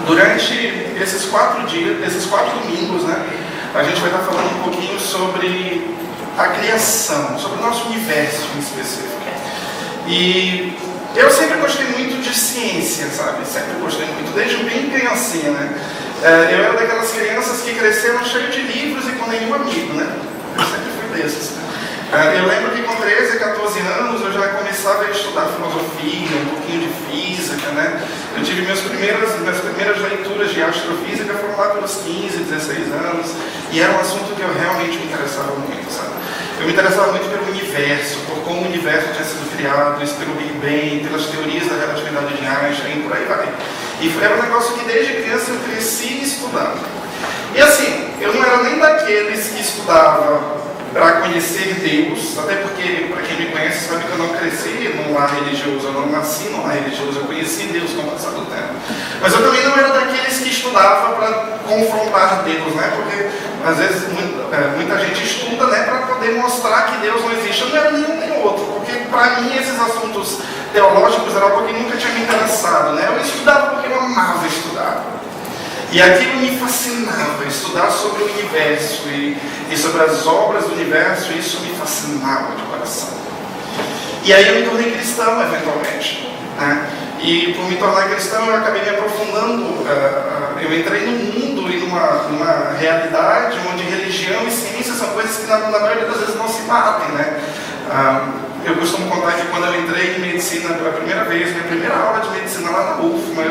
Durante esses 4 domingos, né, a gente vai estar falando um pouquinho sobre a criação, sobre o nosso universo em específico. E eu sempre gostei muito de ciência, sabe? Sempre gostei muito, desde bem criancinha, né? Eu era daquelas crianças que cresceram cheio de livros e com nenhum amigo, né? Eu sempre fui desses. Eu lembro que com 13, 14 anos eu já começava a estudar filosofia, um pouquinho de física, né? Eu tive minhas primeiras leituras de astrofísica foram lá pelos 15, 16 anos, e era um assunto que eu realmente me interessava muito, sabe? Eu me interessava muito pelo universo, por como o universo tinha sido criado, isso pelo Big Bang, pelas teorias da relatividade de Einstein, por aí vai. E era um negócio que desde criança eu cresci estudando. E assim, eu não era nem daqueles que estudava para conhecer Deus, até porque, para quem me conhece, sabe que eu não cresci num lar religioso, eu não nasci num lar religioso, eu conheci Deus com o passar do tempo. Mas eu também não era daqueles que estudava para confrontar Deus, né? Porque às vezes muita gente estuda, né, para poder mostrar que Deus não existe. Eu não era nenhum nem outro, porque para mim esses assuntos teológicos era algo que nunca tinha me interessado, né? Eu estudava porque eu amava estudar. E aquilo me fascinava, estudar sobre o universo e sobre as obras do universo, isso me fascinava de coração. E aí eu me tornei cristão, eventualmente, né? E por me tornar cristão eu acabei me aprofundando, eu entrei num mundo e numa realidade onde religião e ciência são coisas que na maioria das vezes não se batem, né? Eu costumo contar que quando eu entrei em medicina pela primeira vez, minha primeira aula de medicina lá na UFMA,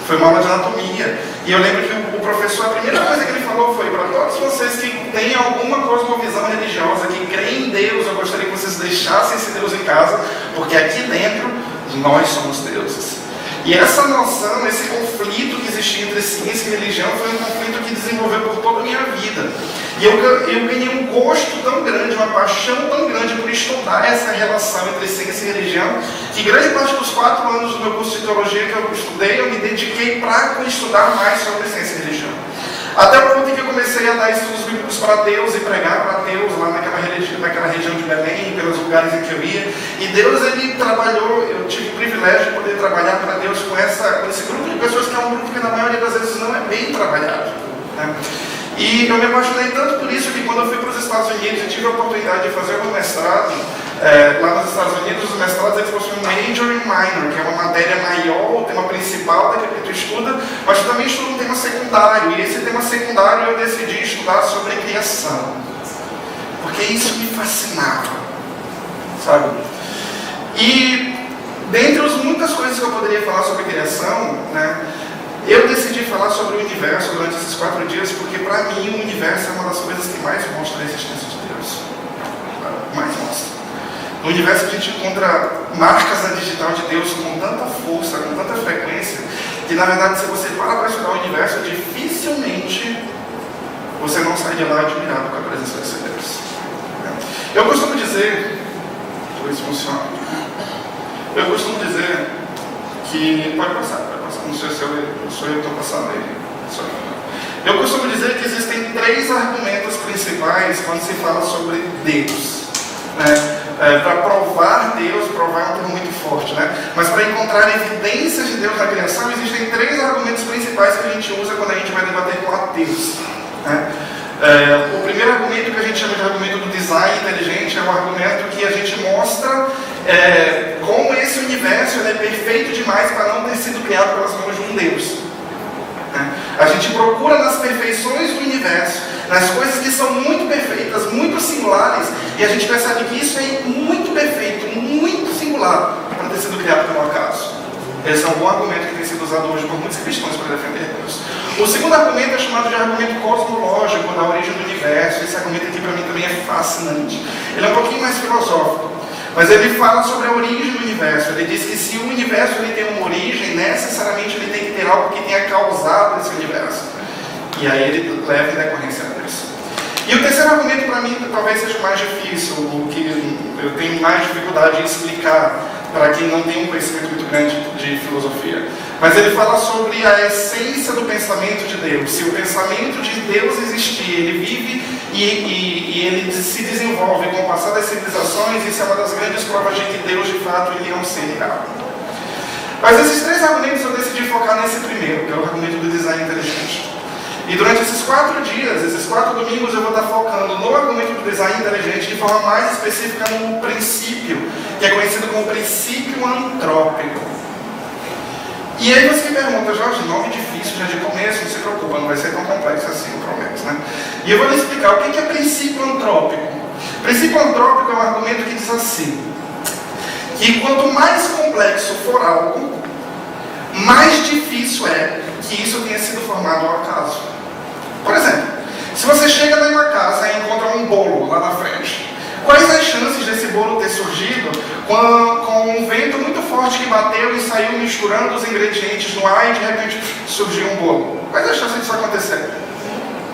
foi uma aula de anatomia, e eu lembro que o professor, a primeira coisa que ele falou foi: para todos vocês que têm alguma cosmovisão religiosa, que creem em Deus, eu gostaria que vocês deixassem esse Deus em casa, porque aqui dentro nós somos deuses. E essa noção, esse conflito que existia entre ciência e religião foi um conflito que desenvolveu por toda a minha vida. E eu ganhei um gosto tão grande, uma paixão tão grande por estudar essa relação entre ciência e religião, que grande parte dos 4 anos do meu curso de teologia que eu estudei, eu me dediquei para estudar mais sobre ciência e religião. Até o ponto em que eu comecei a dar estudos bíblicos para ateus e pregar para ateus lá naquela região de Belém, pelos lugares em que eu ia. E Deus, ele trabalhou, eu tive o privilégio de poder trabalhar para Deus com esse grupo de pessoas que é um grupo que na maioria das vezes não é bem trabalhado, né? E eu me apaixonei tanto por isso que quando eu fui para os Estados Unidos e tive a oportunidade de fazer o meu mestrado, lá nos Estados Unidos, os mestrados eles possuem um major e minor, que é uma matéria maior, o tema principal daquilo que tu estuda, mas tu também estuda um tema secundário, e esse tema secundário eu decidi estudar sobre criação, porque isso me fascinava, sabe? E dentre as muitas coisas que eu poderia falar sobre criação, né, eu decidi falar sobre o universo durante esses 4 dias, porque para mim o universo é uma das coisas que mais mostra a existência de Deus. Mais mostra. No universo a gente encontra marcas na digital de Deus com tanta força, com tanta frequência, que na verdade se você para estudar o universo, dificilmente você não sai de lá admirado com a presença desse Deus. Eu costumo dizer, pois funciona, eu costumo dizer que, pode passar, não sei se sou eu que estou passando aí. Eu costumo dizer que existem 3 argumentos principais quando se fala sobre Deus, né? Para provar Deus, provar é um termo muito forte, né? Mas para encontrar evidências de Deus na criação, existem 3 argumentos principais que a gente usa quando a gente vai debater com ateus, né? O primeiro argumento, que a gente chama de argumento do design inteligente, é um argumento que a gente mostra como esse universo é perfeito demais para não ter sido criado pelas mãos de um Deus. A gente procura nas perfeições do universo, nas coisas que são muito perfeitas, muito singulares, e a gente percebe que isso é muito perfeito, muito singular para ter sido criado pelo acaso. Esse é um bom argumento que tem sido usado hoje por muitos cristãos para defender Deus. O segundo argumento é chamado de argumento cosmológico, da origem do universo. Esse argumento aqui para mim também é fascinante. Ele é um pouquinho mais filosófico, mas ele fala sobre a origem do universo. Ele diz que se o universo ele tem uma origem, necessariamente ele tem que ter algo que tenha causado esse universo. E aí ele leva em decorrência a Deus. E o terceiro argumento para mim talvez seja o mais difícil, o que eu tenho mais dificuldade em explicar para quem não tem um conhecimento muito grande de filosofia. Mas ele fala sobre a essência do pensamento de Deus. Se o pensamento de Deus existir, ele vive e ele se desenvolve com o passar das civilizações, isso é uma das grandes provas de que Deus de fato ele é um ser real. Mas esses 3 argumentos eu decidi focar nesse primeiro, que é o argumento do design inteligente. E durante esses 4 dias, esses 4 domingos, eu vou estar focando no argumento do design inteligente de forma mais específica no princípio, que é conhecido como princípio antrópico. E aí você me pergunta, Jorge, nome difícil já de começo, não se preocupa, não vai ser tão complexo assim, eu prometo, né? E eu vou lhe explicar o que é princípio antrópico. Princípio antrópico é um argumento que diz assim, que quanto mais complexo for algo, mais difícil é que isso tenha sido formado ao acaso. Por exemplo, se você chega numa casa e encontra um bolo lá na frente, quais as chances desse bolo ter surgido com um vento muito forte que bateu e saiu misturando os ingredientes no ar e de repente surgiu um bolo? Quais as chances disso acontecer?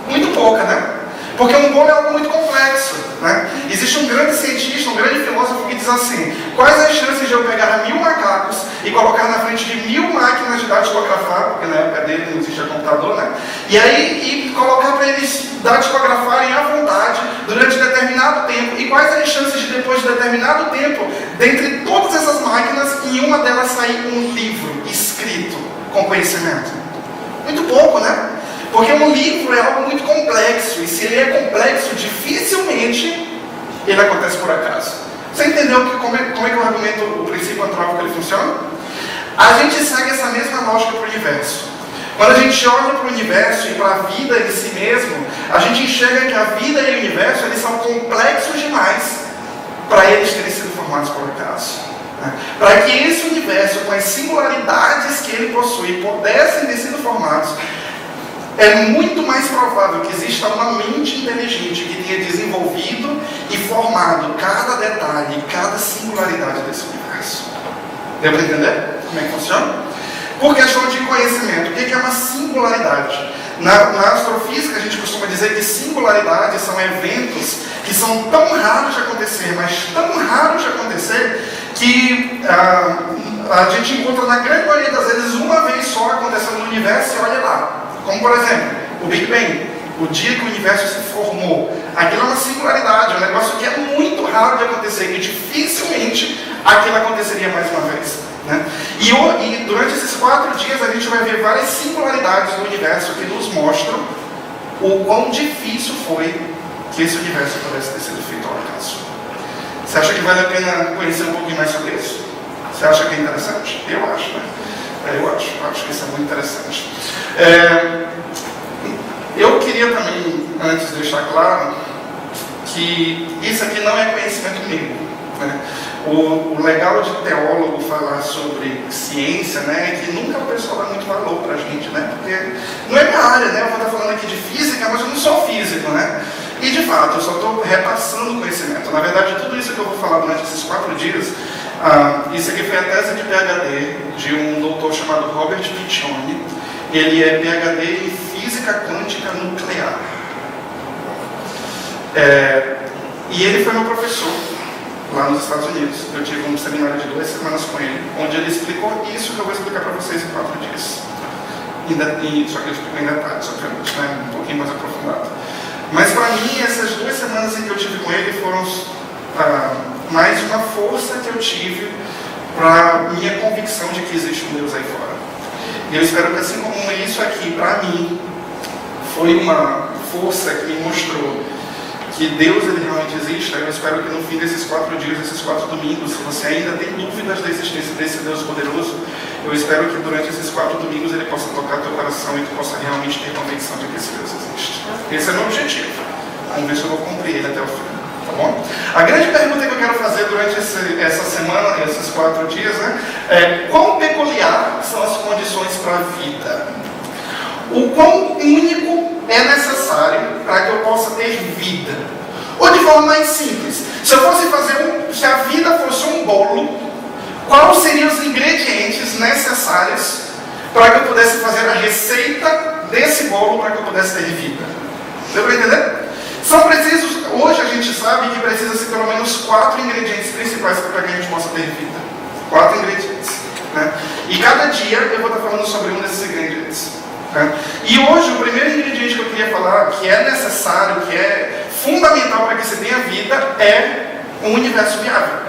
Muito pouca, né? Porque um bolo é algo muito complexo, né? Existe um grande cientista, um grande filósofo que diz assim, quais as chances de eu pegar 1000 macacos e colocar na frente de 1000 máquinas de datilografar, porque na época dele não existia computador, né? E colocar para eles datilografarem à vontade durante determinado tempo. E quais as chances de depois de determinado tempo, dentre todas essas máquinas, em uma delas sair um livro escrito com conhecimento? Muito pouco, né? Porque um livro é algo muito complexo, e se ele é complexo, dificilmente ele acontece por acaso. Você entendeu como é que o argumento, o princípio antrópico, ele funciona? A gente segue essa mesma lógica para o universo. Quando a gente olha para o universo e para a vida em si mesmo, a gente enxerga que a vida e o universo eles são complexos demais para eles terem sido formados por acaso. Para que esse universo, com as singularidades que ele possui, pudessem ter sido formados, é muito mais provável que exista uma mente inteligente que tenha desenvolvido e formado cada detalhe, cada singularidade desse universo. Deu para entender como é que funciona? Por questão de conhecimento, o que é uma singularidade? Na astrofísica a gente costuma dizer que singularidades são eventos que são tão raros de acontecer, mas tão raros de acontecer, que a gente encontra na grande maioria das vezes uma vez só acontecendo no universo e olha lá. Como, por exemplo, o Big Bang, o dia que o universo se formou. Aquilo é uma singularidade, um negócio que é muito raro de acontecer, que dificilmente aquilo aconteceria mais uma vez. Né? E durante esses 4 dias a gente vai ver várias singularidades do universo que nos mostram o quão difícil foi que esse universo pudesse ter sido feito ao acaso. Você acha que vale a pena conhecer um pouquinho mais sobre isso? Você acha que é interessante? Eu acho, né? Eu acho que isso é muito interessante. Eu queria também, antes, deixar claro que isso aqui não é conhecimento meu. Né? O legal de teólogo falar sobre ciência, né, é que nunca o pessoal dá muito valor para a gente, né? Porque não é minha área, né? Eu vou estar falando aqui de física, mas eu não sou físico, né? E de fato, eu só estou repassando conhecimento. Na verdade, tudo isso que eu vou falar durante esses 4 dias, isso aqui foi a tese de PhD de um doutor chamado Robert Piccioni. Ele é PhD em Física Quântica Nuclear. E ele foi meu professor lá nos Estados Unidos. Eu tive um seminário de 2 semanas com ele, onde ele explicou isso que eu vou explicar para vocês em 4 dias. Só que ele explicou em detalhes, obviamente, né? Um pouquinho mais aprofundado. Mas para mim, essas 2 semanas em que eu tive com ele foram mais uma força que eu tive para minha convicção de que existe um Deus aí fora. E eu espero que, assim como isso aqui, para mim, foi uma força que me mostrou que Deus ele realmente existe, eu espero que no fim desses 4 dias, desses 4 domingos, se você ainda tem dúvidas da existência desse Deus poderoso, eu espero que durante esses 4 domingos ele possa tocar teu coração e tu possa realmente ter convicção de que esse Deus existe. Esse é o meu objetivo. Vamos ver se eu vou cumprir ele até o fim. Tá bom? A grande pergunta que eu quero fazer durante essa semana, esses 4 dias, né, é quão peculiar são as condições para a vida? O quão único é necessário para que eu possa ter vida? Ou de forma mais simples, se a vida fosse um bolo, quais seriam os ingredientes necessários para que eu pudesse fazer a receita desse bolo para que eu pudesse ter vida? Deu para entender? São precisos, hoje a gente sabe que precisa ser pelo menos 4 ingredientes principais para que a gente possa ter vida. 4 ingredientes. Né? E cada dia eu vou estar falando sobre um desses ingredientes. Né? E hoje o primeiro ingrediente que eu queria falar, que é necessário, que é fundamental para que se tenha vida, é um universo viável.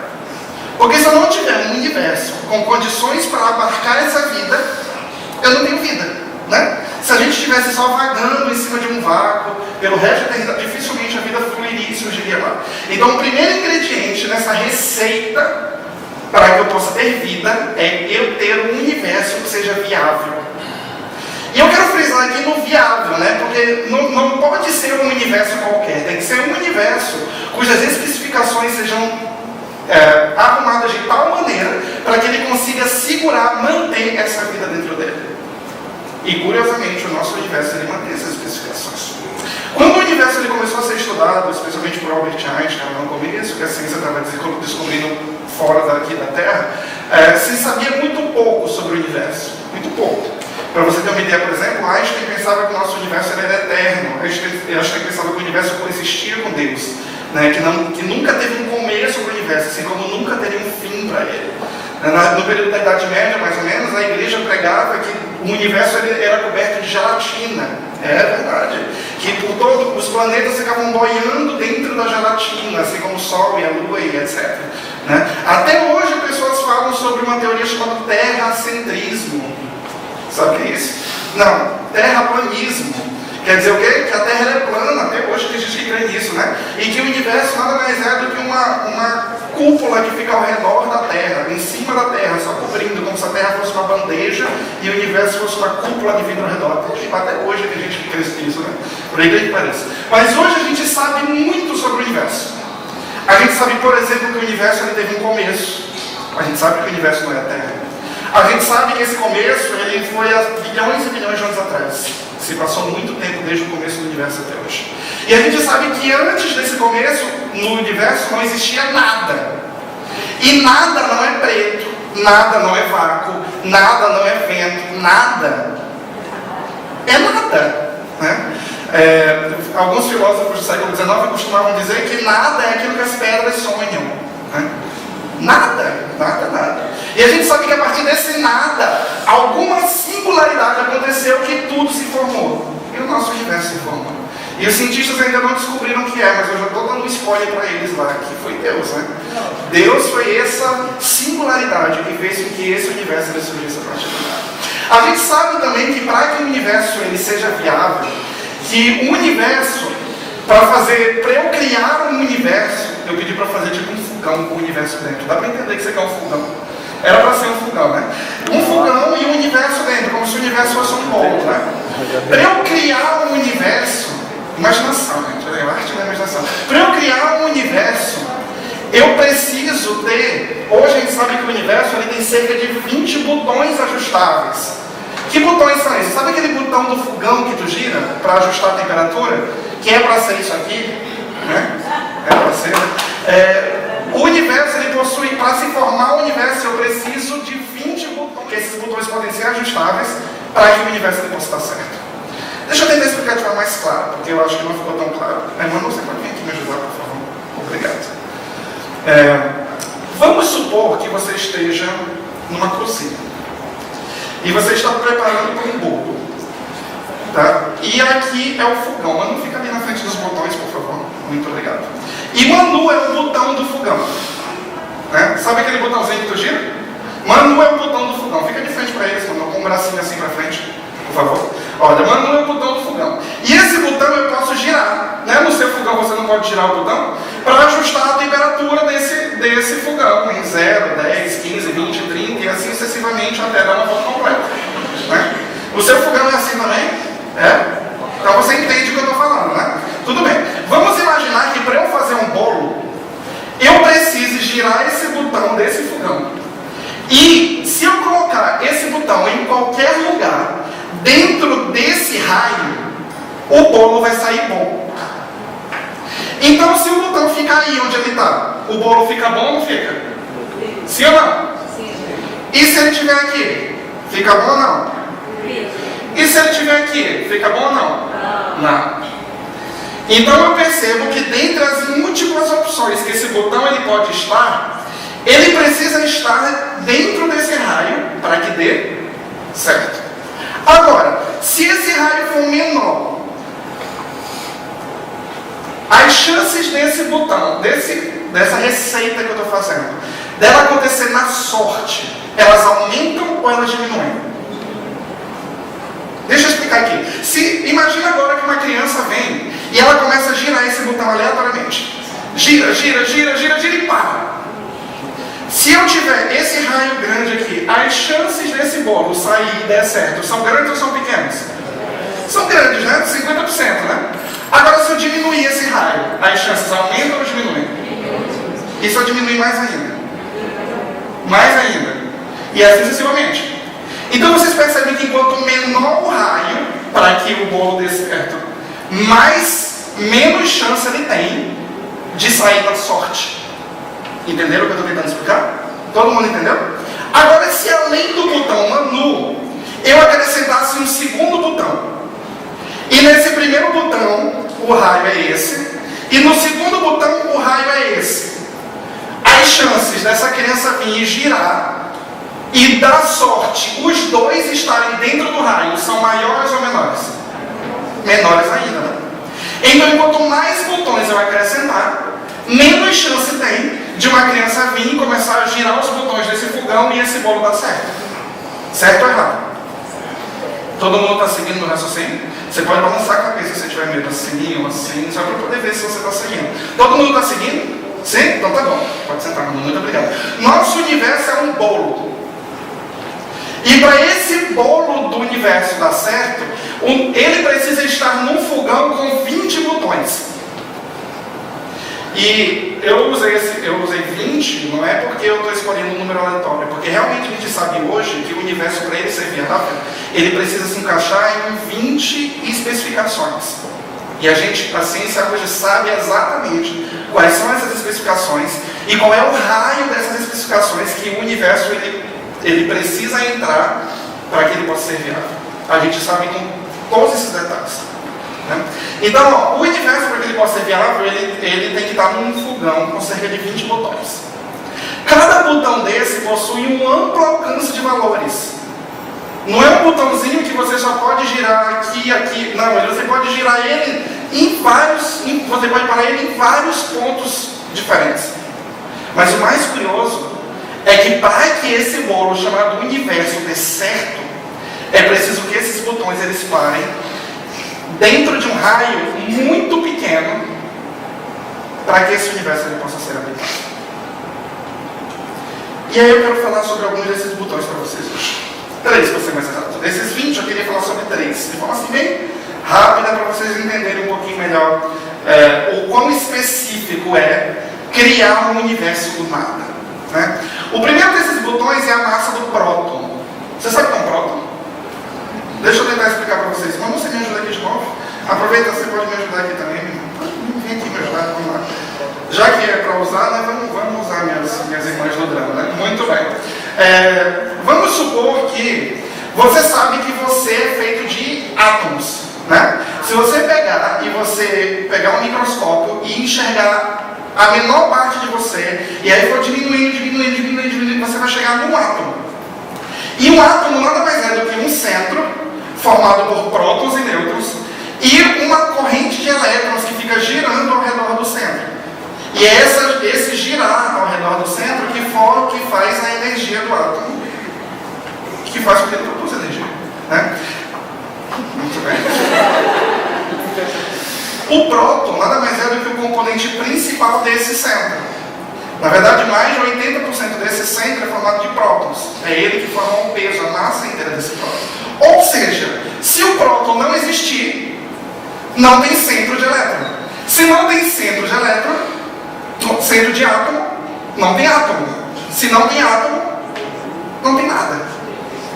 Porque se eu não tiver um universo com condições para abarcar essa vida, eu não tenho vida, né? Se a gente estivesse só vagando em cima de um vácuo, pelo resto da eternidade, dificilmente a vida fluiria e surgiria lá. Então, o primeiro ingrediente nessa receita para que eu possa ter vida é eu ter um universo que seja viável. E eu quero frisar aqui no viável, né? Porque não pode ser um universo qualquer, tem que ser um universo cujas especificações sejam arrumadas de tal maneira para que ele consiga segurar, manter essa vida dentro dele. E curiosamente o nosso universo ele mantém essas especificações. Quando o universo ele começou a ser estudado, especialmente por Albert Einstein no começo, que a ciência estava descobrindo fora daqui da Terra, se sabia muito pouco sobre o universo, muito pouco. Para você ter uma ideia, por exemplo, Einstein pensava que o nosso universo era eterno. Einstein pensava que o universo coexistia com Deus, né? que nunca teve um começo para o universo, assim como nunca teria um fim para ele. No período da Idade Média, mais ou menos, a igreja pregava que o universo era coberto de gelatina. É verdade. Que por todos os planetas ficavam boiando dentro da gelatina, assim como o Sol e a Lua e etc. Né? Até hoje pessoas falam sobre uma teoria chamada terracentrismo. Sabe o que é isso? Não, terraplanismo. Quer dizer o quê? Que a Terra é plana, até hoje tem gente que crê nisso, né? E que o universo nada mais é do que uma cúpula que fica ao redor da Terra, em cima da Terra, só cobrindo, como se a Terra fosse uma bandeja e o universo fosse uma cúpula de vidro ao redor. Até hoje tem gente que crê nisso, né? Por aí que parece. Mas hoje a gente sabe muito sobre o universo. A gente sabe, por exemplo, que o universo ele teve um começo. A gente sabe que o universo não é a Terra. A gente sabe que esse começo ele foi há bilhões e bilhões de anos atrás. Se passou muito tempo desde o começo do universo até hoje. E a gente sabe que antes desse começo, no universo não existia nada. E nada não é preto, nada não é vácuo, nada não é vento, nada é nada. Né? Alguns filósofos do século XIX costumavam dizer que nada é aquilo que as pedras sonham. Né? Nada, nada, nada. E a gente sabe que a partir desse nada, alguma singularidade aconteceu que tudo se formou. E o nosso universo se formou. E os cientistas ainda não descobriram o que é, mas eu já estou dando um spoiler para eles lá, que foi Deus, né? Deus foi essa singularidade que fez com que esse universo surgisse a partir do nada. A gente sabe também que para que o universo ele seja viável, que o universo, para eu criar um universo, eu pedi para fazer tipo um fogão com o universo dentro. Dá para entender que você quer um fogão. Era para ser um fogão, né? Um fogão e um universo dentro, como se o universo fosse um bolo, né? Para eu criar um universo, imaginação, gente, arte da imaginação. Para eu criar um universo, eu preciso ter, hoje a gente sabe que o universo ele tem cerca de 20 botões ajustáveis. Que botões são esses? Sabe aquele botão do fogão que tu gira para ajustar a temperatura? Que é para ser isso aqui, né? É para ser. O universo ele possui, para se formar o universo, eu preciso de 20 botões. Que esses botões podem ser ajustáveis para que o universo ele possa estar certo. Deixa eu tentar explicar de forma mais clara, porque eu acho que não ficou tão claro. Mano, você pode vir aqui me ajudar, por favor? Obrigado. Vamos supor que você esteja numa cozinha e você está preparando para um bolo. Tá? E aqui é o fogão. Manu, fica ali na frente dos botões, por favor. Muito obrigado. E Manu é o botão do fogão. Né? Sabe aquele botãozinho que tu gira? Manu é o botão do fogão. Fica de frente para eles, Manu, com o bracinho assim para frente, por favor. Olha, Manu é o botão do fogão. E esse botão eu posso girar. Né? No seu fogão você não pode girar o botão para ajustar a temperatura desse fogão em 0, 10, 15, 20, 30 e assim sucessivamente até dar uma volta completa. Né? O seu fogão é assim também? Então você entende o que eu estou falando, né? Tudo bem. Vamos imaginar que para eu fazer um bolo, eu preciso girar esse botão desse fogão. E se eu colocar esse botão em qualquer lugar, dentro desse raio, o bolo vai sair bom. Então se o botão ficar aí onde ele está, o bolo fica bom ou não fica? Sim ou não? Sim. E se ele estiver aqui, fica bom ou não? E se ele estiver aqui, fica bom ou não? Não. Então eu percebo que dentre as múltiplas opções que esse botão ele pode estar, ele precisa estar dentro desse raio para que dê certo. Agora, se esse raio for menor, as chances desse botão, dessa receita que eu estou fazendo, dela acontecer na sorte, elas aumentam ou elas diminuem? Deixa eu explicar aqui. Imagina agora que uma criança vem e ela começa a girar esse botão aleatoriamente. Gira, gira, gira, gira, gira e para. Se eu tiver esse raio grande aqui, as chances desse bolo sair e der certo são grandes ou são pequenas? São grandes, né? 50%, né? Agora, se eu diminuir esse raio, as chances aumentam ou diminuem? E se eu diminuir mais ainda? Mais ainda. E assim sucessivamente. Então vocês percebem que quanto menor o raio para que o bolo dê certo, menos chance ele tem de sair da sorte. Entenderam o que eu estou tentando explicar? Todo mundo entendeu? Agora, se além do botão Manu, eu acrescentasse um segundo botão, e nesse primeiro botão o raio é esse, e no segundo botão o raio é esse, as chances dessa criança vir e girar e dar sorte, os dois estarem dentro do raio, são maiores ou menores? Menores ainda, né? Então, quanto mais botões eu acrescentar, menos chance tem de uma criança vir e começar a girar os botões desse fogão e esse bolo dar certo. Certo ou errado? Todo mundo está seguindo o raciocínio? Você pode balançar a cabeça se você tiver medo assim ou assim, só para poder ver se você está seguindo. Todo mundo está seguindo? Sim? Então tá bom. Pode sentar, muito obrigado. Nosso universo é um bolo. E para esse bolo do universo dar certo, ele precisa estar num fogão com 20 botões. E eu usei 20, não é porque eu estou escolhendo um número aleatório, porque realmente a gente sabe hoje que o universo, para ele ser viável, ele precisa se encaixar em 20 especificações. E a ciência hoje sabe exatamente quais são essas especificações e qual é o raio dessas especificações que o universo ele precisa entrar para que ele possa ser viável. A gente sabe com todos esses detalhes. Né? Então, o universo, para que ele possa ser viável, ele tem que estar num fogão com cerca de 20 botões. Cada botão desse possui um amplo alcance de valores. Não é um botãozinho que você só pode girar aqui e aqui. Não, você pode girar ele você pode parar ele em vários pontos diferentes. Mas o mais curioso é que para que esse bolo chamado universo dê certo, é preciso que esses botões eles parem dentro de um raio muito pequeno para que esse universo ele possa ser habitado. E aí eu quero falar sobre alguns desses botões para vocês hoje. 3 para ser mais exato. Desses 20 eu queria falar sobre 3. De forma assim bem rápida para vocês entenderem um pouquinho melhor o quão específico é criar um universo do nada. Né? O primeiro desses botões é a massa do próton. Você sabe o que é um próton? Deixa eu tentar explicar para vocês. Mas você me ajuda aqui de novo? Aproveita, você pode me ajudar aqui também. Vem aqui me ajudar, vamos lá. Já que é para usar, né, vamos usar minhas irmãs no drama, né? Muito bem. Vamos supor que você sabe que você é feito de átomos, né? Se você pegar um microscópio e enxergar a menor parte de você, e aí for diminuindo, você vai chegar num átomo. E um átomo nada mais é do que um centro formado por prótons e nêutrons e uma corrente de elétrons que fica girando ao redor do centro. E é esse girar ao redor do centro que faz a energia do átomo, que faz com que ele produza energia. Né? Muito bem. O próton nada mais é do que o componente principal desse centro. Na verdade, mais de 80% desse centro é formado de prótons. É ele que forma o peso, a massa inteira desse próton. Ou seja, se o próton não existir, não tem centro de elétron. Se não tem centro de elétron, centro de átomo, não tem átomo. Se não tem átomo, não tem nada.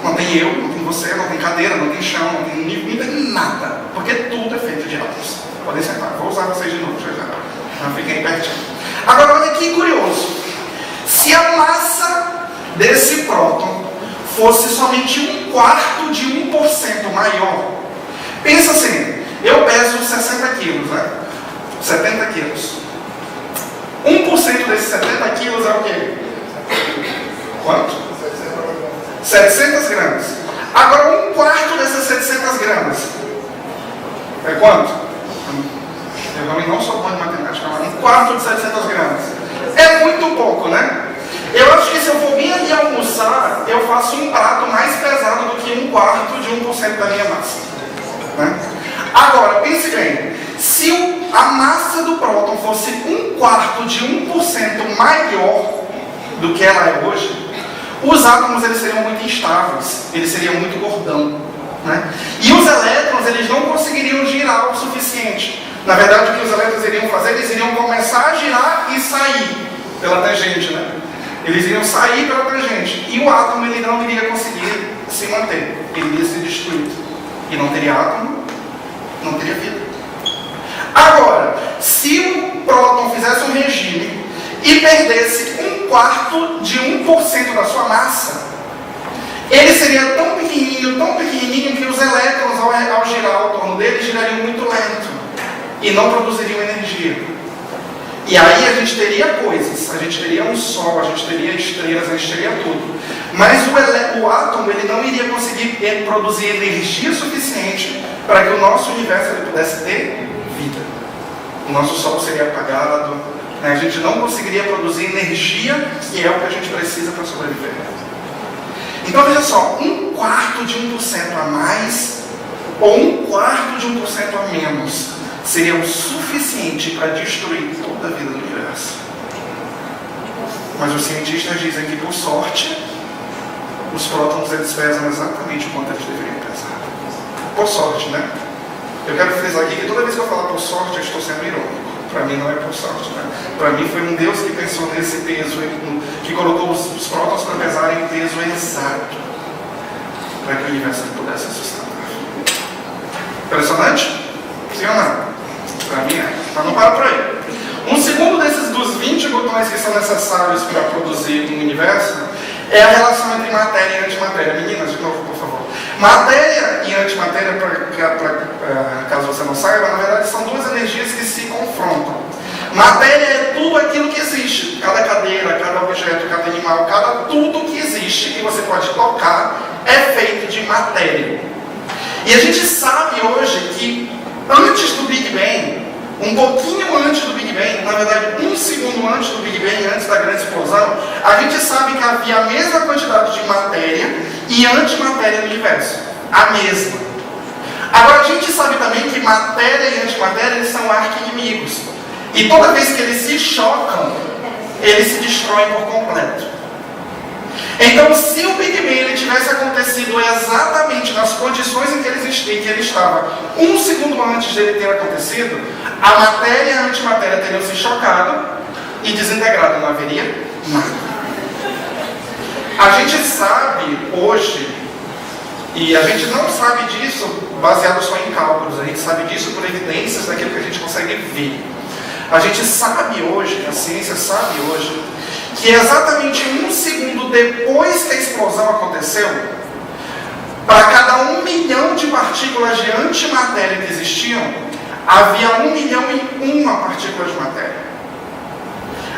Não tem eu, não tem você, não tem cadeira, não tem chão, não tem nada. Porque tudo é feito de átomos. Podem sentar, vou usar vocês de novo já. Não fiquem pertinho. Agora olha que curioso. Se a massa desse próton fosse somente 1/4 de 1% maior, pensa assim, eu peso 60 quilos, né? 70 quilos. 1% desses 70 quilos é o quê? Quanto? 700 gramas. Agora 1/4 dessas 700 gramas é quanto? Eu também não sou bom de matemática, mas 1/4 de 700 gramas. É muito pouco, né? Eu acho que se eu for bem ali almoçar, eu faço um prato mais pesado do que 1/4 de 1% da minha massa. Né? Agora, pense bem, se a massa do próton fosse 1/4 de 1% maior do que ela é hoje, os átomos eles seriam muito instáveis, eles seriam muito gordão. Né? E os elétrons eles não conseguiriam girar o suficiente. Na verdade, o que os elétrons iriam fazer, eles iriam começar a girar e sair pela tangente. Né? Eles iriam sair pela tangente. E o átomo ele não iria conseguir se manter. Ele iria ser destruído. E não teria átomo, não teria vida. Agora, se o próton fizesse um regime e perdesse 1/4 de 1% da sua massa, ele seria tão pequenininho que os elétrons, ao girar ao torno dele, girariam muito lento e não produziriam energia. E aí a gente teria coisas, a gente teria um sol, a gente teria estrelas, a gente teria tudo. Mas o átomo ele não iria conseguir produzir energia suficiente para que o nosso universo ele pudesse ter vida. O nosso sol seria apagado, né? A gente não conseguiria produzir energia, que é o que a gente precisa para sobreviver. Então veja só, 1/4 de 1% a mais ou 1/4 de 1% a menos seria o suficiente para destruir toda a vida do universo. Mas os cientistas dizem que, por sorte, os prótons eles pesam exatamente o quanto eles deveriam pesar. Por sorte, né? Eu quero frisar aqui que toda vez que eu falar por sorte, eu estou sendo irônico. Para mim não é por sorte, né? Para mim foi um Deus que pensou nesse peso, que colocou os prótons para pesarem o peso exato, para que o universo pudesse se sustentar. Impressionante? Sim ou não? Para mim é. Mas não para por aí. Um segundo dos 20 botões que são necessários para produzir um universo é a relação entre matéria e antimatéria. Meninas, de novo, por favor. Matéria e antimatéria, caso você não saiba, na verdade são duas energias que se confrontam. Matéria é tudo aquilo que existe. Cada cadeira, cada objeto, cada animal, tudo que existe que você pode tocar é feito de matéria. E a gente sabe hoje que antes do Big Bang, um pouquinho antes do Big Bang, na verdade 1 segundo antes do Big Bang, antes da grande explosão, a gente sabe que havia a mesma quantidade de matéria e antimatéria no universo. A mesma. Agora a gente sabe também que matéria e antimatéria eles são arqui-inimigos. E toda vez que eles se chocam, eles se destroem por completo. Então, se o Big Bang ele tivesse acontecido exatamente nas condições em que ele estava, 1 segundo antes dele ter acontecido, a matéria e a antimatéria teriam se chocado e desintegrado, não haveria nada. A gente sabe hoje, e a gente não sabe disso baseado só em cálculos, a gente sabe disso por evidências daquilo que a gente consegue ver. A gente sabe hoje, a ciência sabe hoje, que exatamente 1 segundo depois que a explosão aconteceu, para cada 1 milhão de partículas de antimatéria que existiam, havia 1 milhão e 1 partícula de matéria.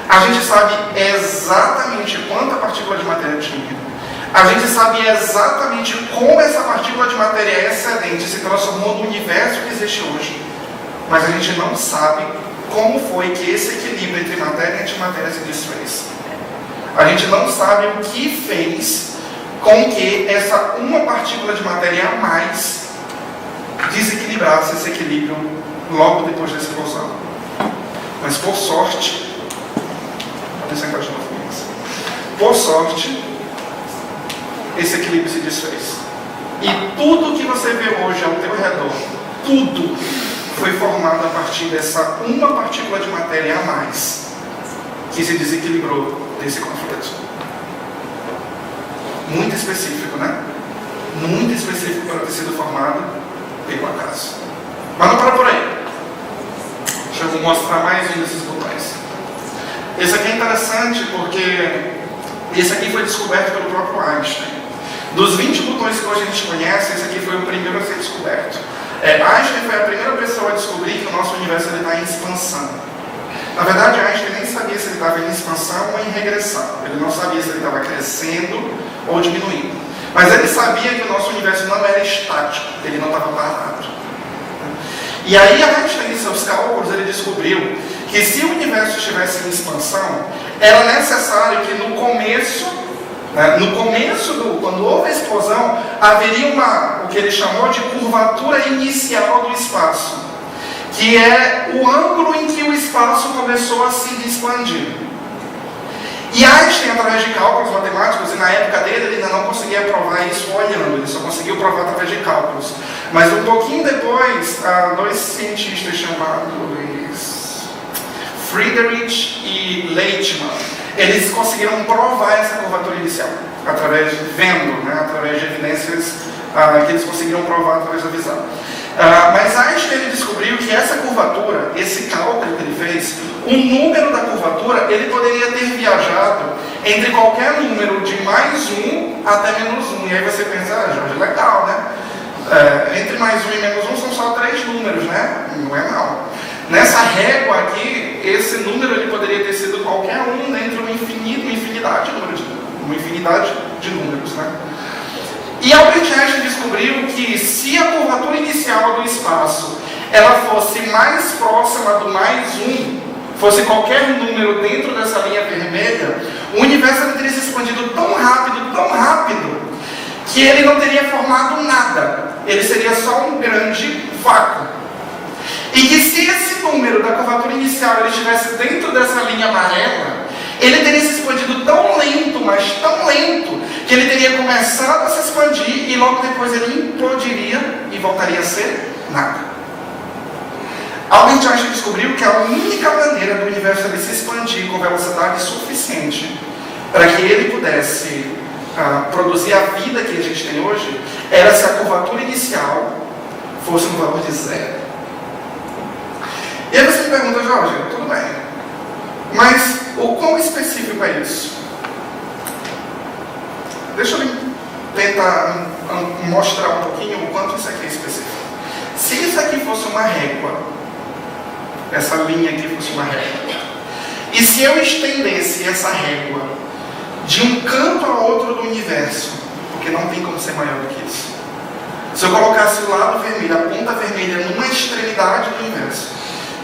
A gente sabe exatamente quanta partícula de matéria tinha. A gente sabe exatamente como essa partícula de matéria excedente se transformou no universo que existe hoje. Mas a gente não sabe como foi que esse equilíbrio entre matéria e antimatéria se desfez. A gente não sabe o que fez com que essa uma partícula de matéria a mais desequilibrasse esse equilíbrio logo depois da explosão. Mas por sorte, vou sentar de novo, por sorte, esse equilíbrio se desfez. E tudo que você vê hoje ao teu redor, tudo foi formado a partir dessa uma partícula de matéria a mais que se desequilibrou desse conflito. Muito específico, né? Muito específico para ter sido formado pelo acaso. Mas não para por aí. Deixa eu mostrar mais um desses botões. Esse aqui é interessante porque esse aqui foi descoberto pelo próprio Einstein. Dos 20 botões que hoje a gente conhece, esse aqui foi o primeiro a ser descoberto. Einstein foi a primeira pessoa a descobrir que o nosso universo está em expansão. Na verdade, Einstein nem sabia se ele estava em expansão ou em regressão. Ele não sabia se ele estava crescendo ou diminuindo. Mas ele sabia que o nosso universo não era estático, ele não estava parado. E aí Einstein, em seus cálculos, ele descobriu que se o universo estivesse em expansão, era necessário que no começo, quando houve a explosão, haveria o que ele chamou de curvatura inicial do espaço, que é o ângulo em que o espaço começou a se expandir. E Einstein, através de cálculos matemáticos, e na época dele ele ainda não conseguia provar isso olhando, ele só conseguiu provar através de cálculos. Mas um pouquinho depois, dois cientistas chamados Friedrich e Leitman, eles conseguiram provar essa curvatura inicial, através de evidências que eles conseguiram provar através da visão. Mas Einstein ele descobriu que essa curvatura, esse cálculo que ele fez, o número da curvatura, ele poderia ter viajado entre qualquer número de mais 1 até menos 1. E aí você pensa, Jorge, legal, né? Entre mais 1 e menos 1 são só 3 números, né? Não é não. Nessa régua aqui, esse número ele poderia ter sido qualquer um dentro de uma infinidade de números, né? E Albert Einstein descobriu que se a curvatura inicial do espaço ela fosse mais próxima do mais 1, fosse qualquer número dentro dessa linha vermelha, o universo teria se expandido tão rápido, que ele não teria formado nada. Ele seria só um grande vácuo. E que se esse número da curvatura inicial ele estivesse dentro dessa linha amarela, ele teria se expandido tão lento, mas tão lento, que ele teria começado a se expandir e logo depois ele implodiria e voltaria a ser nada. Albert Einstein descobriu que a única maneira do universo ele se expandir com velocidade suficiente para que ele pudesse produzir a vida que a gente tem hoje era se a curvatura inicial fosse um valor de 0. E aí você me pergunta, Jorge, tudo bem, mas o quão específico é isso? Deixa eu tentar mostrar um pouquinho o quanto isso aqui é específico. Se isso aqui fosse uma régua, essa linha aqui fosse uma régua, e se eu estendesse essa régua de um canto a outro do universo, porque não tem como ser maior do que isso, se eu colocasse o lado vermelho, a ponta vermelha numa extremidade do universo,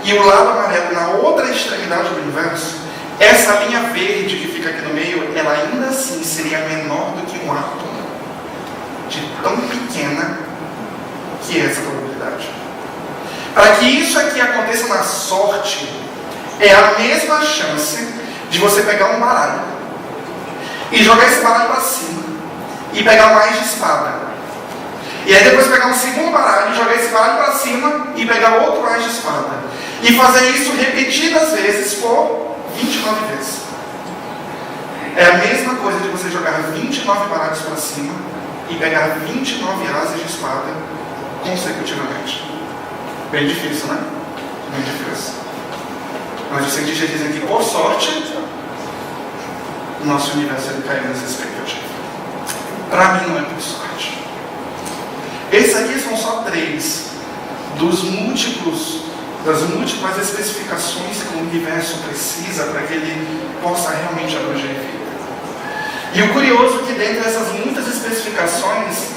e o lado amarelo na outra extremidade do universo, essa linha verde que fica aqui no meio, ela ainda assim seria menor do que um átomo, de tão pequena que é essa probabilidade. Para que isso aqui aconteça na sorte, é a mesma chance de você pegar um baralho e jogar esse baralho para cima e pegar mais de espada. E aí depois pegar um segundo baralho e jogar esse baralho para cima e pegar outro mais de espada. E fazer isso repetidas vezes por 29 vezes. É a mesma coisa de você jogar 29 baralhos para cima e pegar 29 asas de espada consecutivamente. Bem difícil, né? Bem difícil. Mas os cientistas dizem que, por sorte, o nosso universo ele caiu nessa expectativa. Para mim não é por sorte. Esses aqui são só 3 das múltiplas especificações que o universo precisa para que ele possa realmente abranger a vida. E o curioso é que dentro dessas muitas especificações,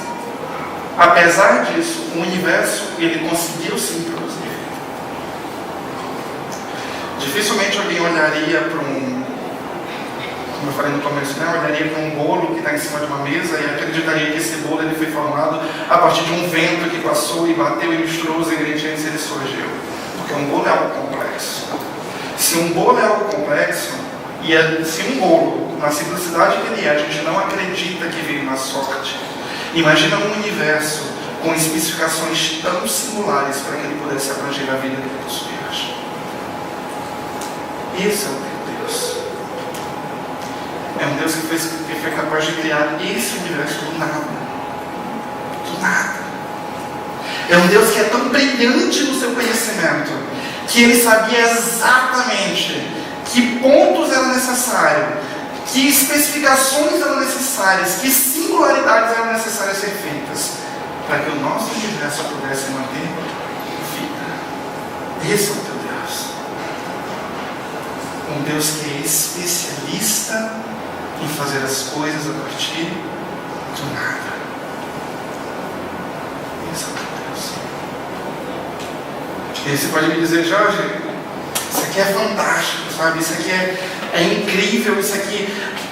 apesar disso, o universo ele conseguiu sim produzir vida. Dificilmente alguém olharia para como eu falei no começo, olharia para um bolo que está em cima de uma mesa e acreditaria que esse bolo ele foi formado a partir de um vento que passou e bateu e misturou os ingredientes e ele surgiu. Porque um bolo é algo complexo. Se um bolo é algo complexo, se um bolo, na simplicidade que ele é, a gente não acredita que veio na sorte, imagina um universo com especificações tão singulares para que ele pudesse abranger a vida que ele possui hoje. Esse é o Deus. É um Deus que foi capaz de criar esse universo do nada. Do nada. É um Deus que é tão brilhante no seu conhecimento, que ele sabia exatamente que pontos eram necessários, que especificações eram necessárias, que singularidades eram necessárias ser feitas, para que o nosso universo pudesse manter vida. Esse é o teu Deus. Um Deus que é especialista em fazer as coisas a partir do nada. Esse é o teu Deus. E aí você pode me dizer, Jorge, isso aqui é fantástico, sabe? Isso aqui é incrível, isso aqui,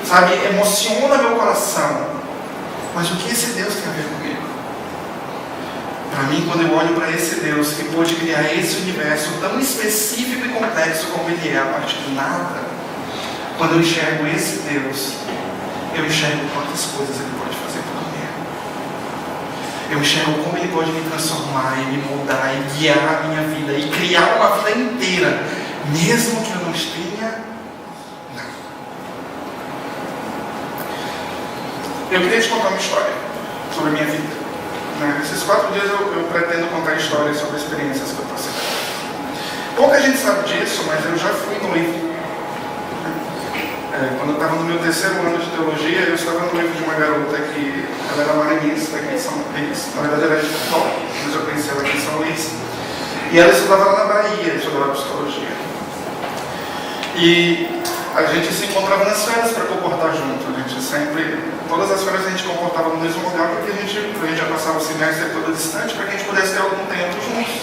sabe, emociona meu coração. Mas o que esse Deus tem a ver comigo? Para mim, quando eu olho para esse Deus que pôde criar esse universo tão específico e complexo como ele é, a partir de nada, quando eu enxergo esse Deus, eu enxergo quantas coisas ele pode fazer por mim. Eu enxergo como ele pode me transformar e me moldar e guiar a minha vida e criar uma vida inteira, mesmo que eu não tenha nada. Eu queria te contar uma história sobre a minha vida. Nesses 4 dias eu pretendo contar histórias sobre experiências que eu passei. Pouca gente sabe disso, mas eu já fui noivo. Quando eu estava no meu 3º ano de teologia, eu estava noivo de uma garota que ela era maranhense, daqui em São Luís. Na verdade, ela era de Portugal, mas eu conheci ela aqui em São Luís. E ela estudava lá na Bahia, estudava psicologia. E a gente se encontrava nas férias para comportar junto. A gente sempre, todas as férias a gente comportava no mesmo lugar, porque a gente já passava o semestre todo distante, para que a gente pudesse ter algum tempo juntos.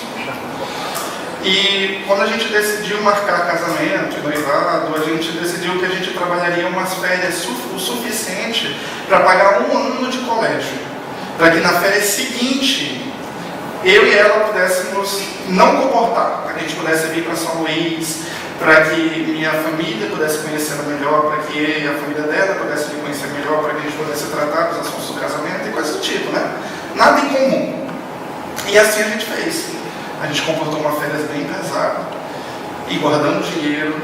E quando a gente decidiu marcar casamento, noivado, a gente decidiu que a gente trabalharia umas férias o suficiente para pagar 1 ano de colégio. Para que na férias seguinte, eu e ela pudéssemos não comportar, para que a gente pudesse vir para São Luís, para que minha família pudesse conhecê-la melhor, para que eu e a família dela pudesse me conhecer melhor, para que a gente pudesse tratar dos assuntos do casamento e coisas do tipo, né? Nada em comum. E assim a gente fez. A gente comportou uma férias bem pesada e guardamos dinheiro,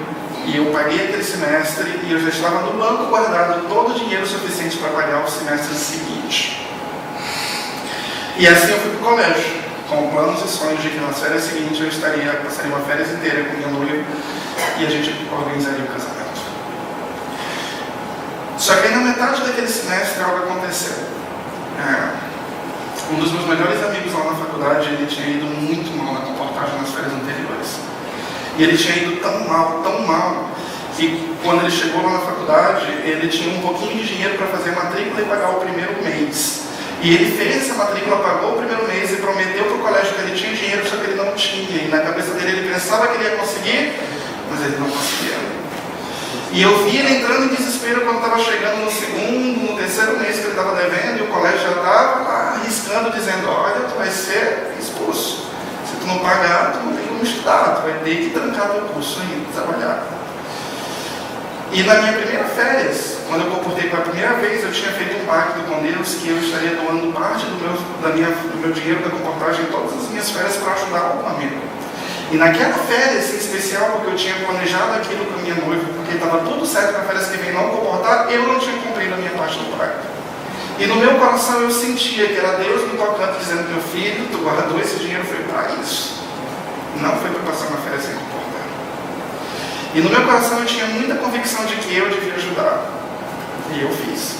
e eu paguei aquele semestre e eu já estava no banco guardado todo o dinheiro suficiente para pagar o semestre seguinte. E assim eu fui para o colégio, com planos e sonhos de que nas férias seguintes eu passaria uma férias inteira com minha noiva e a gente organizaria o casamento. Só que aí na metade daquele semestre algo aconteceu. Um dos meus melhores amigos lá na faculdade, ele tinha ido muito mal na comportagem nas férias anteriores. E ele tinha ido tão mal, que quando ele chegou lá na faculdade, ele tinha um pouquinho de dinheiro para fazer a matrícula e pagar o primeiro mês. E ele fez essa matrícula, pagou o primeiro mês e prometeu para o colégio que ele tinha dinheiro, só que ele não tinha. E na cabeça dele ele pensava que ele ia conseguir, mas ele não conseguia. E eu vi ele entrando em desespero quando estava chegando no 2º, no 3º mês que ele estava devendo, e o colégio já estava lá arriscando, dizendo: olha, tu vai ser expulso. Se tu não pagar, tu não tem como estudar, tu vai ter que trancar teu curso e trabalhar. E na minha primeira férias, quando eu comportei pela primeira vez, eu tinha feito um pacto com Deus que eu estaria doando parte do meu dinheiro da comportagem em todas as minhas férias para ajudar algum amigo. E naquela férias em especial, porque eu tinha planejado aquilo com a minha noiva, porque estava tudo certo para a férias que vem não comportar, eu não tinha cumprido a minha parte do pacto. E no meu coração eu sentia que era Deus me tocando, dizendo: meu filho, tu guardou esse dinheiro, foi para isso. Não foi para passar uma férias sem comportar. E no meu coração eu tinha muita convicção de que eu devia ajudar. E eu fiz.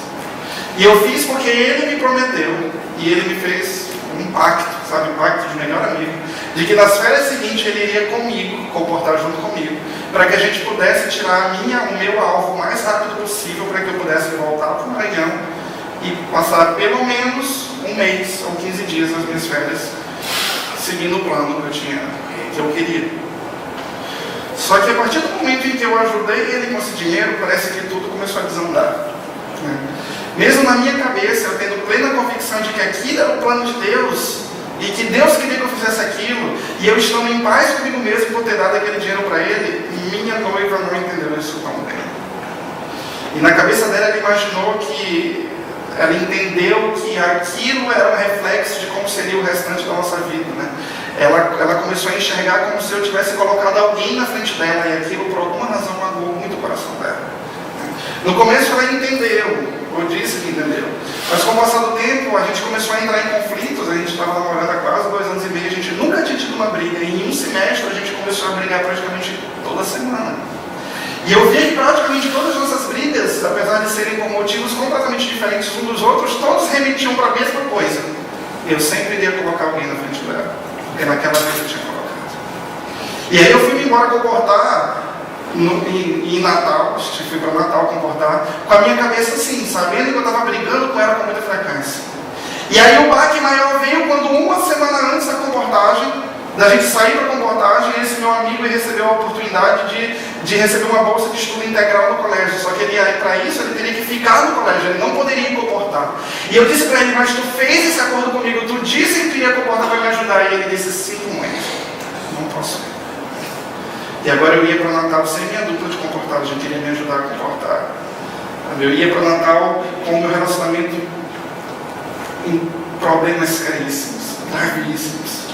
E eu fiz porque ele me prometeu, e ele me fez um pacto, sabe, um pacto de melhor amigo, de que nas férias seguintes ele iria comigo, comportar junto comigo, para que a gente pudesse tirar o meu alvo o mais rápido possível, para que eu pudesse voltar para o Maranhão e passar pelo menos 1 mês ou 15 dias nas minhas férias, seguindo o plano que eu queria. Só que a partir do momento em que eu ajudei ele com esse dinheiro, parece que tudo começou a desandar. Mesmo na minha cabeça, eu tendo plena convicção de que aquilo era o plano de Deus, e que Deus queria que eu fizesse aquilo, e eu estando em paz comigo mesmo por ter dado aquele dinheiro para ele, minha noiva não entendeu isso tão bem. E na cabeça dela, ela imaginou que, ela entendeu que aquilo era um reflexo de como seria o restante da nossa vida, né? Ela começou a enxergar como se eu tivesse colocado alguém na frente dela, e aquilo por alguma razão magoou muito o coração dela. No começo ela entendeu, ou disse que entendeu, mas com o passar do tempo a gente começou a entrar em conflitos. A gente estava namorando há quase 2 anos e meio, a gente nunca tinha tido uma briga, e em um semestre a gente começou a brigar praticamente toda semana. E eu via que praticamente todas as nossas brigas, apesar de serem por motivos completamente diferentes uns dos outros, todos remetiam para a mesma coisa: eu sempre iria colocar alguém na frente dela, porque naquela vez eu tinha colocado. E aí eu fui me embora comportar em Natal, fui para Natal comportar, com a minha cabeça assim, sabendo que eu estava brigando com ela com muita frequência. E aí o baque maior veio quando 1 semana antes da comportagem, da gente sair para a comportagem, e esse meu amigo recebeu a oportunidade de receber uma bolsa de estudo integral no colégio. Só que para isso ele teria que ficar no colégio, ele não poderia ir comportar. E eu disse para ele, mas tu fez esse acordo comigo, tu disse que tu ia comportar para me ajudar. E ele disse, sinto muito, não posso ir. E agora eu ia para o Natal sem minha dupla de comportagem, ele queria me ajudar a comportar. Eu ia para o Natal com o meu relacionamento em problemas seríssimos, gravíssimos.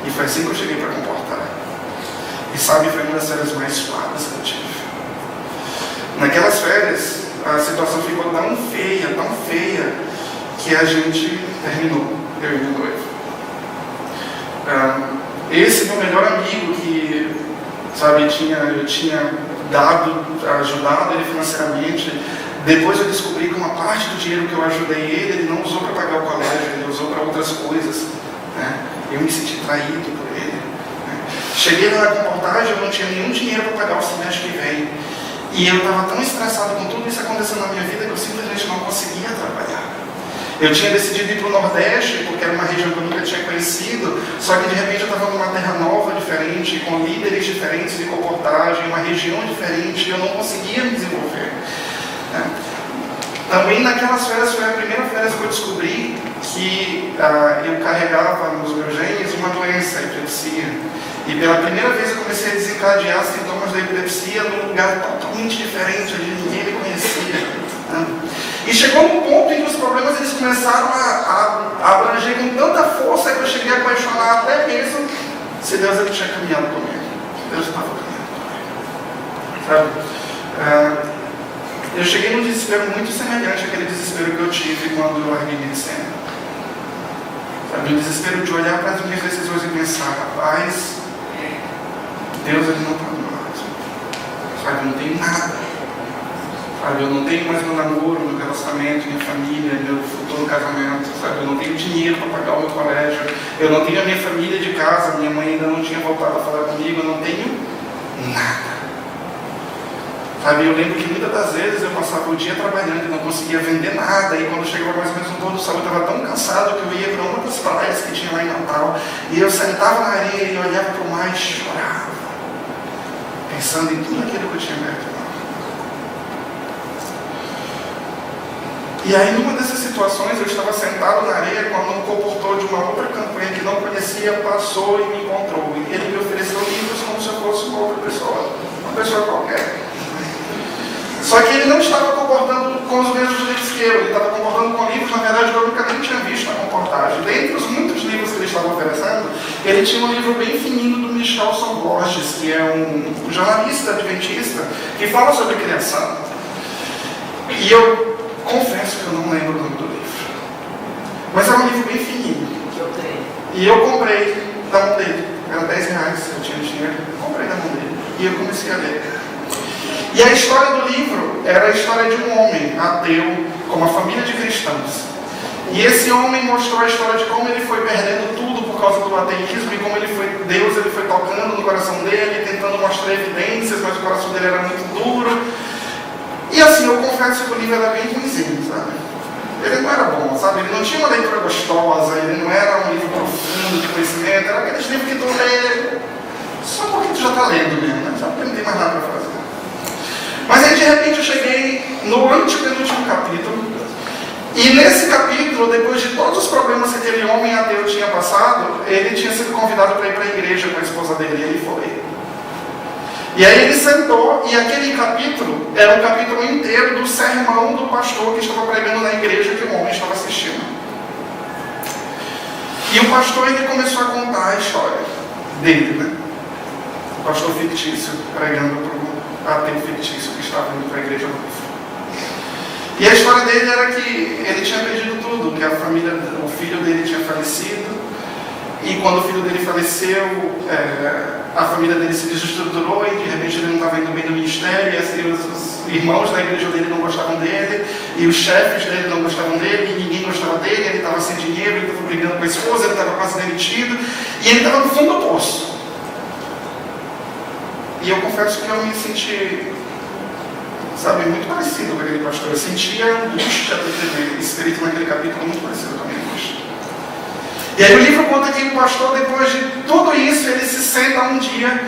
E foi assim que eu cheguei para comportar. E sabe, foi uma das férias mais suaves que eu tive. Naquelas férias, a situação ficou tão feia, que a gente terminou, eu e meu noivo. Esse meu melhor amigo que, sabe, eu tinha ajudado ele financeiramente, depois eu descobri que uma parte do dinheiro que eu ajudei ele não usou para pagar o colégio, ele usou para outras coisas. Né? Eu me senti traído por ele. Né? Cheguei lá na comportagem, eu não tinha nenhum dinheiro para pagar o semestre que vem. E eu estava tão estressado com tudo isso acontecendo na minha vida que eu simplesmente não conseguia trabalhar. Eu tinha decidido ir para o Nordeste, porque era uma região que eu nunca tinha conhecido, só que de repente eu estava numa terra nova, diferente, com líderes diferentes de comportagem, uma região diferente, e eu não conseguia me desenvolver. Também naquelas férias, foi a primeira férias que eu descobri que eu carregava nos meus genes uma doença, a epilepsia. E pela primeira vez eu comecei a desencadear sintomas da epilepsia num lugar totalmente diferente, onde ninguém me conhecia. E chegou num ponto em que os problemas eles começaram a abranger com tanta força que eu cheguei a questionar até mesmo se Deus ele tinha caminhado comigo. Se Deus estava caminhando comigo. Sabe? Eu cheguei num desespero muito semelhante àquele desespero que eu tive quando eu larguei medicina. Sabe? O desespero de olhar para as minhas decisões e pensar, rapaz, Deus ele não está do meu lado. Sabe? Eu não tenho nada. Sabe? Eu não tenho mais meu namoro, meu relacionamento, minha família, meu futuro casamento. Sabe? Eu não tenho dinheiro para pagar o meu colégio. Eu não tenho a minha família de casa. Minha mãe ainda não tinha voltado a falar comigo. Eu não tenho nada. Sabe, eu lembro que muitas das vezes eu passava o dia trabalhando e não conseguia vender nada, e quando chegava mais ou menos no pôr do sol eu estava tão cansado que eu ia para uma das praias que tinha lá em Natal, e eu sentava na areia e olhava para o mar e chorava, pensando em tudo aquilo que eu tinha aberto. E aí, numa dessas situações, eu estava sentado na areia quando um comportor de uma outra campanha que não conhecia passou e me encontrou, e ele me ofereceu livros como se eu fosse uma outra pessoa, uma pessoa qualquer. Só que ele não estava concordando com os mesmos livros que ele estava concordando com livros, na verdade, que eu nunca nem tinha visto na comportagem. Dentre os muitos livros que ele estava oferecendo, ele tinha um livro bem fininho do Michelson Borges, que é um jornalista adventista, que fala sobre criação. E eu confesso que eu não lembro o nome do livro. Mas é um livro bem fininho. E eu comprei da mão dele. Era R$10, eu tinha dinheiro. Eu comprei da mão dele. E eu comecei a ler. E a história do livro era a história de um homem ateu com uma família de cristãos. E esse homem mostrou a história de como ele foi perdendo tudo por causa do ateísmo e como Deus ele foi tocando no coração dele, tentando mostrar evidências, mas o coração dele era muito duro. E assim, eu confesso que o livro era bem ruimzinho, sabe? Ele não era bom, sabe? Ele não tinha uma leitura gostosa, ele não era um livro profundo de conhecimento, era aqueles livros que tu lê só porque tu já está lendo mesmo, né? Só porque não tem mais nada para fazer. Mas aí de repente eu cheguei no antepenúltimo capítulo, e nesse capítulo, depois de todos os problemas que aquele homem ateu tinha passado, ele tinha sido convidado para ir para a igreja com a esposa dele, e ele foi. E aí ele sentou, e aquele capítulo era um capítulo inteiro do sermão do pastor que estava pregando na igreja que o homem estava assistindo. E o pastor ele começou a contar a história dele, né? O pastor fictício pregando para o ateu fictício que estava indo para a igreja nova. E a história dele era que ele tinha perdido tudo, que o filho dele tinha falecido, e quando o filho dele faleceu, a família dele se desestruturou e de repente ele não estava indo bem no ministério, e assim, os irmãos da igreja dele não gostavam dele, e os chefes dele não gostavam dele, e ninguém gostava dele, ele estava sem dinheiro, ele estava brigando com a esposa, ele estava quase demitido, e ele estava no fundo do poço. E eu confesso que eu me senti, sabe, muito parecido com aquele pastor. Eu sentia a angústia do escrito naquele capítulo muito parecido com a minha angústia. E aí o livro conta que o pastor, depois de tudo isso, ele se senta um dia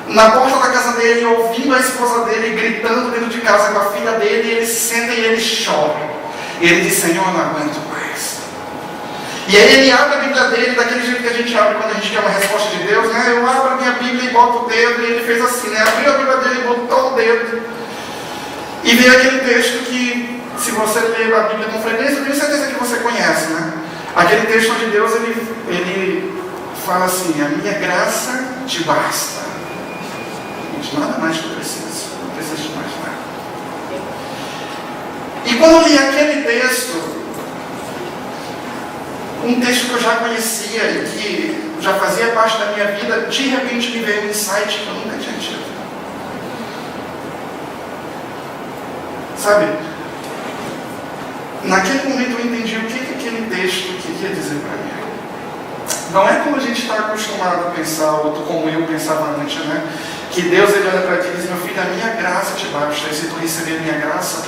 na porta da casa dele, ouvindo a esposa dele gritando dentro de casa com a filha dele, e ele se senta e ele chora. E ele diz: Senhor, eu não aguento mais. E aí ele abre a Bíblia dele, daquele jeito que a gente abre quando a gente quer uma resposta de Deus, né? Eu abro a minha Bíblia e boto o dedo, e ele fez assim, né? Abriu a Bíblia dele e botou o dedo. E veio aquele texto que, se você ler a Bíblia com frequência, eu tenho certeza que você conhece, né? Aquele texto onde Deus, ele fala assim: a minha graça te basta. Gente, nada mais que eu preciso. Não preciso de mais nada. E quando eu li aquele texto, um texto que eu já conhecia e que já fazia parte da minha vida, de repente me veio um insight que eu nunca tinha tido. Sabe? Naquele momento eu entendi o que aquele texto queria dizer para mim. Não é como a gente está acostumado a pensar, ou como eu pensava antes, né? Que Deus, ele olha para ti e diz: meu filho, a minha graça te basta. E se tu receber a minha graça,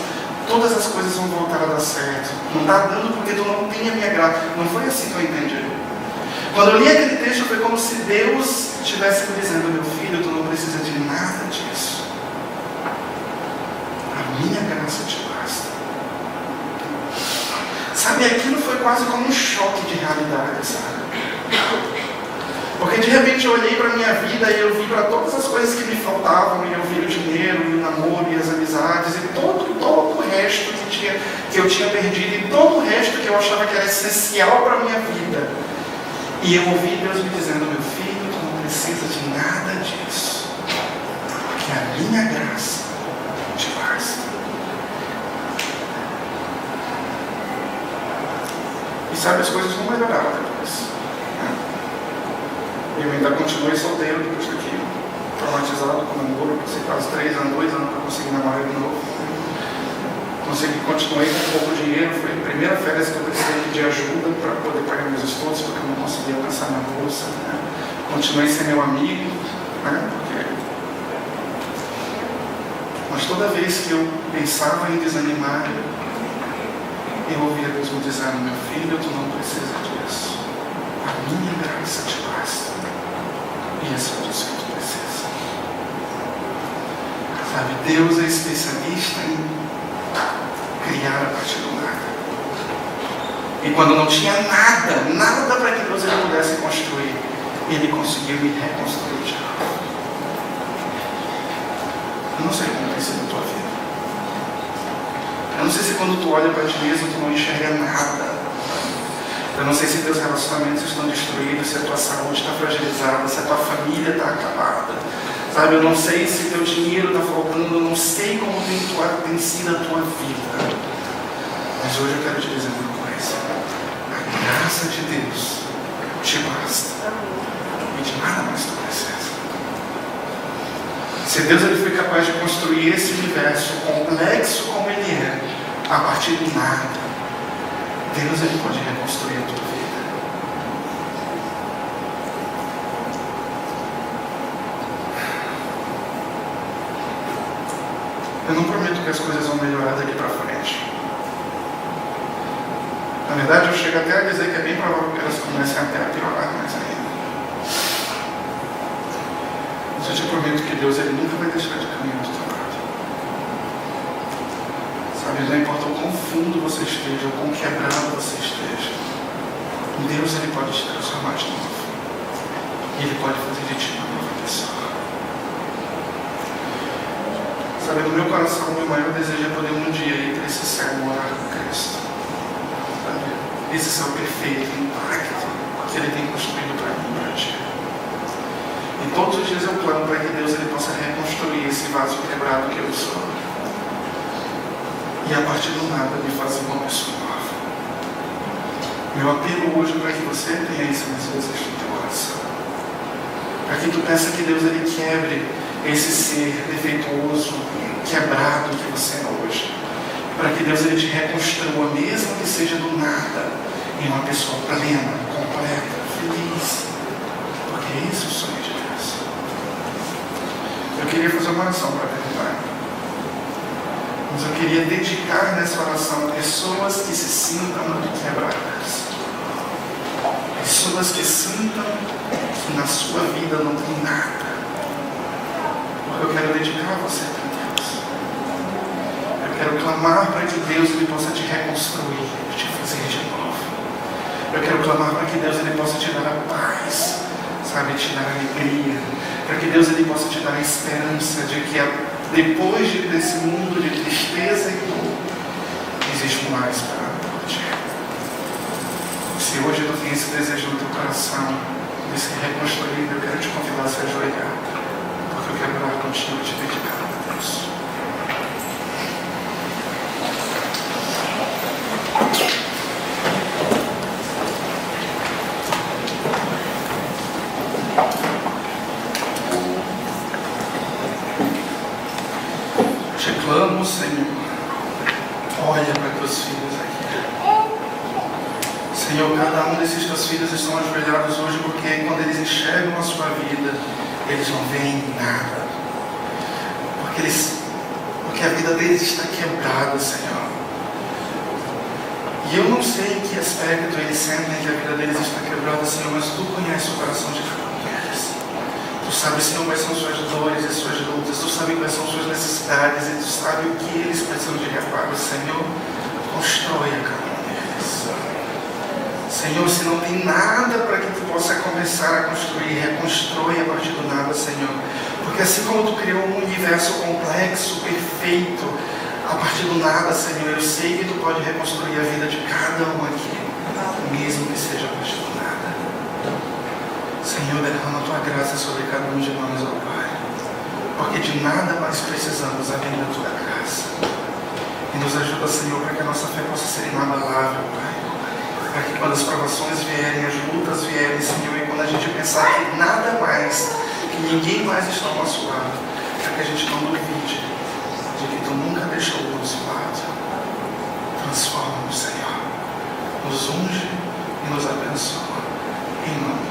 todas as coisas vão voltar a dar certo. Não está dando porque tu não tem a minha graça. Não foi assim que eu entendi. Quando eu li aquele texto, foi como se Deus estivesse me dizendo: meu filho, tu não precisa de nada disso. A minha graça te basta. Sabe, aquilo foi quase como um choque de realidade, sabe? Porque de repente eu olhei para a minha vida e eu vi para todas as coisas que me faltavam, e eu vi o dinheiro, e o namoro, e as amizades, e todo o resto que eu tinha perdido, e todo o resto que eu achava que era essencial para a minha vida. E eu ouvi Deus me dizendo: meu filho, tu não precisa de nada disso, porque a minha graça te basta. E sabe, as coisas não melhoraram depois. Eu ainda continuei solteiro depois daqui, traumatizado com o namoro, passei quase 2 anos para conseguir namorar de novo. Continuei com pouco dinheiro, foi a primeira férias que eu precisei pedir ajuda para poder pagar meus estudos, porque eu não conseguia alcançar minha bolsa. Né? Continuei sem meu amigo, né? Mas toda vez que eu pensava em desanimar, eu ouvia Deus me dizendo: meu filho, tu não precisa disso. A minha graça te basta. E é só disso que tu precisa. Sabe, Deus é especialista em criar a partir do nada. E quando não tinha nada para que Deus ele pudesse construir, Ele conseguiu me reconstruir de novo. Eu não sei como tem sido a tua vida. Eu não sei se quando tu olha para ti mesmo, tu não enxerga nada. Eu não sei se teus relacionamentos estão destruídos, se a tua saúde está fragilizada, se a tua família está acabada. Sabe, eu não sei se teu dinheiro está faltando, eu não sei como tem sido a tua vida. Mas hoje eu quero te dizer uma coisa: a graça de Deus te basta. E de nada mais tu precisa. Se Deus ele foi capaz de construir esse universo complexo como ele é, a partir do nada, Deus ele pode reconstruir a tua vida. Eu não prometo que as coisas vão melhorar daqui para frente. Na verdade, eu chego até a dizer que é bem provável que elas comecem até a piorar mais ainda. Mas eu te prometo que Deus ele nunca vai deixar de caminhar do teu lado. Sabe, não importa o quão fundo você esteja, o quão quebrado você esteja, Deus ele pode te transformar de novo. E Ele pode fazer de ti uma nova pessoa. Sabe, no meu coração, o meu maior desejo é poder um dia ir para esse céu morar com Cristo. Sabe? Esse céu perfeito, intacto, que Ele tem construído para mim e para ti. E todos os dias eu plano para que Deus ele possa reconstruir esse vaso quebrado que eu sou. E a partir do nada me fazer uma pessoa nova. Meu apelo hoje é para que você tenha isso nas vezes do teu coração. Para que tu peça que Deus ele quebre esse ser defeituoso, quebrado que você é hoje. Para que Deus ele te reconstrua, mesmo que seja do nada, em uma pessoa plena, completa, feliz. Porque esse é o sonho de Deus. Eu queria fazer uma oração para terminar. Mas eu queria dedicar nessa oração pessoas que se sintam muito quebradas. pessoas que sintam que na sua vida não tem nada. Porque eu quero dedicar você para Deus. Eu quero clamar para que Deus ele possa te reconstruir, te fazer de novo. Eu quero clamar para que Deus ele possa te dar a paz, sabe, te dar a alegria. Para que Deus ele possa te dar a esperança de que depois desse mundo de tristeza e dor, existe mais para ti. Se hoje tu tem esse desejo no teu coração de ser reconstruído, eu quero te convidar a se ajoelhar, porque eu quero orar contigo e te dedicar a Deus. Te clamo, Senhor, olha para teus filhos aqui. Senhor, cada um desses teus filhos estão ajoelhados hoje porque quando eles enxergam a sua vida, eles não veem nada. Porque a vida deles está quebrada, Senhor. E eu não sei em que aspecto eles sentem que a vida deles está quebrada, Senhor, mas Tu conheces o coração de cada um deles. Tu sabes, Senhor, quais são suas dores e suas lutas. Tu sabes quais são suas necessidades e Tu sabes o que eles precisam de reparo. Senhor, constrói a cada um deles. Senhor, se não tem nada para que Tu possa começar a construir, reconstrói a partir do nada, Senhor. Porque assim como Tu criou um universo complexo, perfeito, a partir do nada, Senhor, eu sei que Tu pode reconstruir a vida de cada um aqui, mesmo que seja a partir do nada. Senhor, derrama a Tua graça sobre cada um de nós, ó Pai. Porque de nada mais precisamos além da Tua graça. E nos ajuda, Senhor, para que a nossa fé possa ser inabalável, Pai. Para que quando as provações vierem, as lutas vierem, Senhor, e quando a gente pensar que nada mais, que ninguém mais está ao nosso lado, para que a gente não duvide de que Tu nunca deixou do nosso lado. Transforma-nos, Senhor. Nos unge e nos abençoa. Em nome